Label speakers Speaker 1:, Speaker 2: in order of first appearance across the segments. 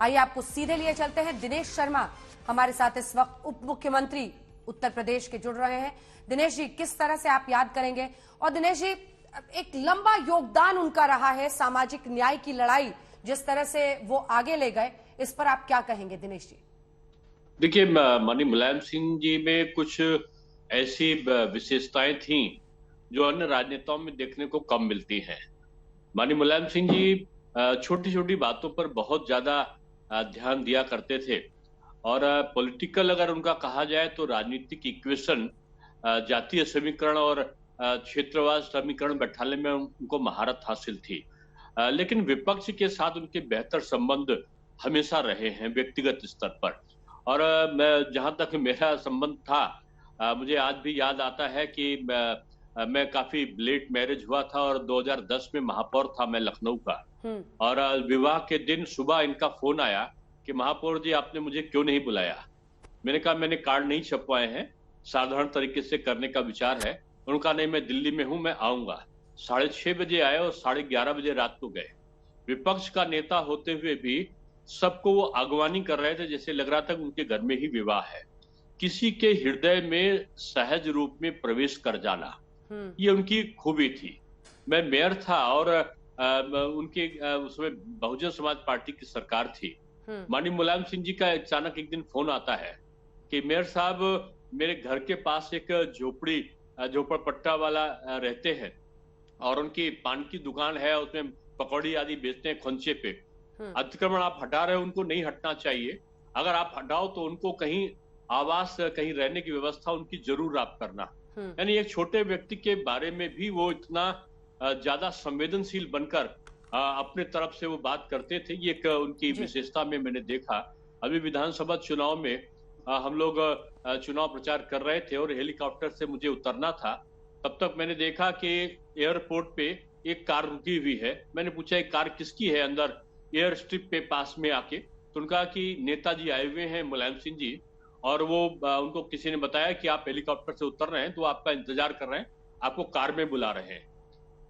Speaker 1: आइए आपको सीधे लिए चलते हैं। दिनेश शर्मा हमारे साथ इस वक्त उप मुख्यमंत्री उत्तर प्रदेश के जुड़ रहे हैं। दिनेश जी, किस तरह से आप याद करेंगे? और दिनेश जी, एक लंबा योगदान उनका रहा है सामाजिक न्याय की लड़ाई, जिस तरह से वो आगे ले गए, इस पर आप क्या कहेंगे दिनेश जी?
Speaker 2: देखिए, माननीय मुलायम सिंह जी में कुछ ऐसी विशेषताएं थीं जो अन्य राजनेताओं में देखने को कम मिलती हैं। माननीय मुलायम सिंह जी छोटी छोटी बातों पर बहुत ज्यादा ध्यान दिया करते थे और पॉलिटिकल अगर उनका कहा जाए तो राजनीतिक इक्वेशन, जातीय समीकरण और क्षेत्रवाद समीकरण बैठाने में उनको महारत हासिल थी। लेकिन विपक्ष के साथ उनके बेहतर संबंध हमेशा रहे हैं व्यक्तिगत स्तर पर। और मैं जहां तक मेरा संबंध था, मुझे आज भी याद आता है कि मैं काफी लेट मैरिज हुआ था और 2010 में महापौर था मैं लखनऊ का। और विवाह के दिन सुबह इनका फोन आया कि महापौर जी, आपने मुझे क्यों नहीं बुलाया? मैंने कहा मैंने कार्ड नहीं छपवाए हैं, साधारण तरीके से करने का विचार है। उनका नहीं, मैं दिल्ली में हूं, मैं आऊंगा। 6:30 बजे आए और 11:30 बजे रात को गए। विपक्ष का नेता होते हुए भी सबको वो अगवानी कर रहे थे, जैसे लग रहा था कि उनके घर में ही विवाह है। किसी के हृदय में सहज रूप में प्रवेश कर जाना, ये उनकी खूबी थी। मैं मेयर था और उनके उसमें बहुजन समाज पार्टी की सरकार थी। माननीय मुलायम सिंह जी का अचानक एक दिन फोन आता है कि मेयर साहब, मेरे घर के पास एक झोपड़पट्टा वाला रहते हैं और उनकी पान की दुकान है, उसमें पकौड़ी आदि बेचते हैं खोंचे पे। अतिक्रमण आप हटा रहे हो, उनको नहीं हटना चाहिए। अगर आप हटाओ तो उनको कहीं आवास, कहीं रहने की व्यवस्था उनकी जरूर आप करना। यानी एक छोटे व्यक्ति के बारे में भी वो इतना ज्यादा संवेदनशील बनकर अपने तरफ से वो बात करते थे। ये एक उनकी विशेषता में मैंने देखा। अभी विधानसभा चुनाव में हम लोग चुनाव प्रचार कर रहे थे और हेलीकॉप्टर से मुझे उतरना था। तब तक मैंने देखा कि एयरपोर्ट पे एक कार रुकी हुई है। मैंने पूछा एक कार किसकी है अंदर एयर स्ट्रिप पे पास में आके? तो उनका कि नेताजी आए हुए हैं मुलायम सिंह जी, और वो उनको किसी ने बताया कि आप हेलीकॉप्टर से उतर रहे हैं तो आपका इंतजार कर रहे हैं, आपको कार में बुला रहे हैं।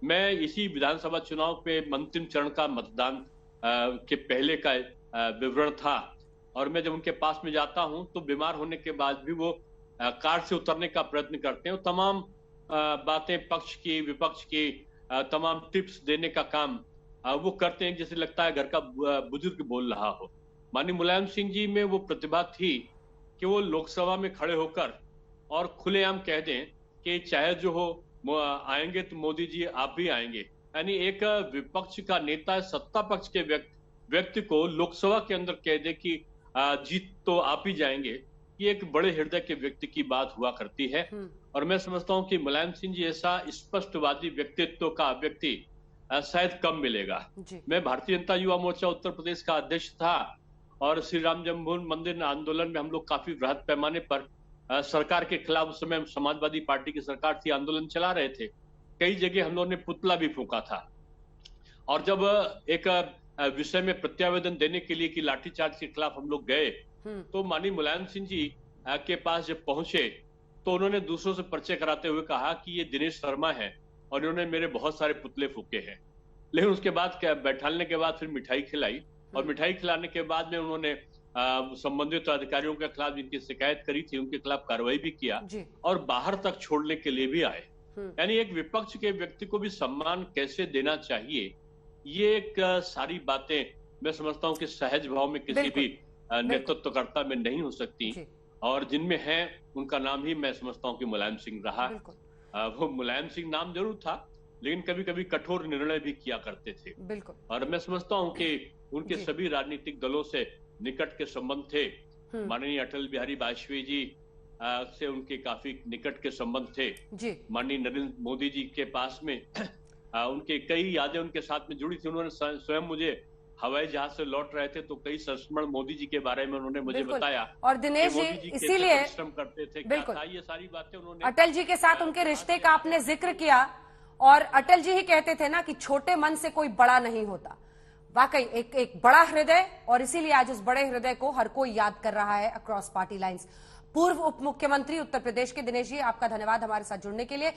Speaker 2: मैं इसी विधानसभा चुनाव पे अंतिम चरण का मतदान के पहले का विवरण था और मैं जब उनके पास में जाता हूं तो बीमार होने के बाद भी वो कार से उतरने का प्रयत्न करते हैं। तमाम बातें पक्ष की विपक्ष की, तमाम टिप्स देने का काम वो करते हैं, जैसे लगता है घर का बुजुर्ग बोल रहा हो। माननीय मुलायम सिंह जी में वो प्रतिभा थी कि वो लोकसभा में खड़े होकर और खुलेआम कह दें कि चाहे जो हो आएंगे तो मोदी जी आप भी आएंगे। यानी एक विपक्ष का नेता सत्ता पक्ष के व्यक्ति को लोकसभा के अंदर कह दे कि जीत तो आप ही जाएंगे, ये एक बड़े हृदय के व्यक्ति की बात हुआ करती है। और मैं समझता हूं कि मुलायम सिंह जी ऐसा स्पष्टवादी व्यक्तित्व का व्यक्ति शायद कम मिलेगा। मैं भारतीय जनता युवा मोर्चा उत्तर प्रदेश का अध्यक्ष था और श्री राम जन्मभूमि मंदिर आंदोलन में हम लोग काफी वृहद पैमाने पर सरकार के खिलाफ, उस समय समाजवादी पार्टी की सरकार थी, आंदोलन चला रहे थे। कई जगह हम लोगों ने पुतला भी फूंका था। और जब एक विषय में प्रत्यावेदन देने के लिए कि लाठीचार्ज के खिलाफ हम लोग गए तो माननीय मुलायम सिंह जी के पास जब पहुंचे तो उन्होंने दूसरों से परिचय कराते हुए कहा कि ये दिनेश शर्मा है और इन्होंने मेरे बहुत सारे पुतले फूके हैं। लेकिन उसके बाद बैठाने के बाद फिर मिठाई खिलाई और मिठाई खिलाने के बाद में उन्होंने संबंधित अधिकारियों के खिलाफ जिनकी शिकायत करी थी उनके खिलाफ कार्रवाई भी किया और बाहर तक छोड़ने के लिए भी आए। यानी एक विपक्ष के व्यक्ति को भी सम्मान कैसे देना चाहिए, ये एक सारी बातें मैं समझता हूं कि सहज भाव में किसी भी नेतृत्वकर्ता में नहीं हो सकती, और जिनमें है उनका नाम ही मैं समझता हूं कि मुलायम सिंह रहा। वो मुलायम सिंह नाम जरूर था लेकिन कभी कभी कठोर निर्णय भी किया करते थे। और मैं समझता हूं कि उनके सभी राजनीतिक दलों से निकट के संबंध थे। माननीय अटल बिहारी वाजपेयी जी से उनके काफी निकट के संबंध थे। माननीय नरेंद्र मोदी जी के पास में उनके कई यादें उनके साथ में जुड़ी थी। उन्होंने स्वयं मुझे हवाई जहाज से लौट रहे थे तो कई संस्मरण मोदी जी के बारे में उन्होंने मुझे बताया।
Speaker 1: और दिनेश जी, इसीलिए
Speaker 2: परिश्रम करते थे, क्या था, ये सारी बातें उन्होंने
Speaker 1: अटल जी के साथ उनके रिश्ते का आपने जिक्र किया और अटल जी ही कहते थे ना कि छोटे मन से कोई बड़ा नहीं होता। वाकई एक बड़ा हृदय, और इसीलिए आज उस बड़े हृदय को हर कोई याद कर रहा है अक्रॉस पार्टी लाइंस। पूर्व उप मुख्यमंत्री उत्तर प्रदेश के दिनेश जी, आपका धन्यवाद हमारे साथ जुड़ने के लिए।